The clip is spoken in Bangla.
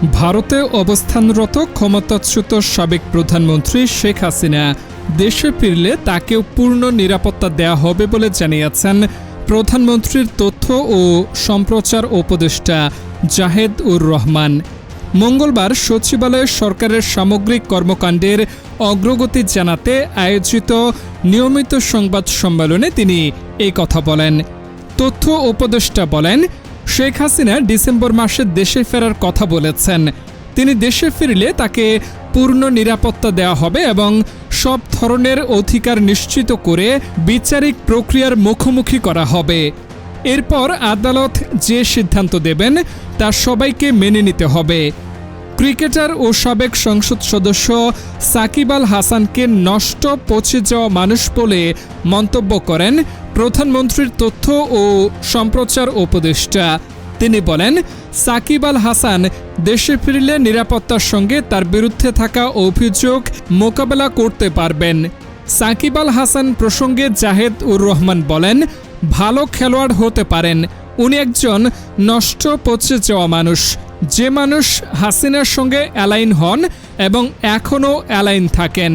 ভারতে অবস্থানরত ক্ষমতাচ্যুত সাবেক প্রধানমন্ত্রী শেখ হাসিনা দেশে ফিরলে তাকেও পূর্ণ নিরাপত্তা দেয়া হবে বলে জানিয়েছেন প্রধানমন্ত্রীর তথ্য ও সম্প্রচার উপদেষ্টা জাহেদ উর রহমান। মঙ্গলবার সচিবালয়ে সরকারের সামগ্রিক কর্মকাণ্ডের অগ্রগতি জানাতে আয়োজিত নিয়মিত সংবাদ সম্মেলনে তিনি এই কথা বলেন। তথ্য উপদেষ্টা বলেন, শেখ হাসিনা ডিসেম্বর মাসে দেশে ফেরার কথা বলেছেন। তিনি দেশে ফিরলে তাকে পূর্ণ নিরাপত্তা দেওয়া হবে এবং সব ধরনের অধিকার নিশ্চিত করে বিচারিক প্রক্রিয়ার মুখোমুখি করা হবে। এরপর আদালত যে সিদ্ধান্ত দেবেন তা সবাইকে মেনে নিতে হবে। ক্রিকেটার ও সাবেক সংসদ সদস্য সাকিব আল হাসানকে নষ্ট পচে যাওয়া মানুষ বলে মন্তব্য করেন প্রধানমন্ত্রীর তথ্য ও সম্প্রচার উপদেষ্টা। তিনি বলেন, সাকিব আল হাসান দেশে ফিরলে নিরাপত্তার সঙ্গে তার বিরুদ্ধে থাকা অভিযোগ মোকাবেলা করতে পারবেন। সাকিব আল হাসান প্রসঙ্গে জাহেদ উর রহমান বলেন, ভালো খেলোয়াড় হতে পারেন, উনি একজন নষ্ট পচে যাওয়া মানুষ, যে মানুষ হাসিনার সঙ্গে অ্যালাইন হন এবং এখনও অ্যালাইন থাকেন।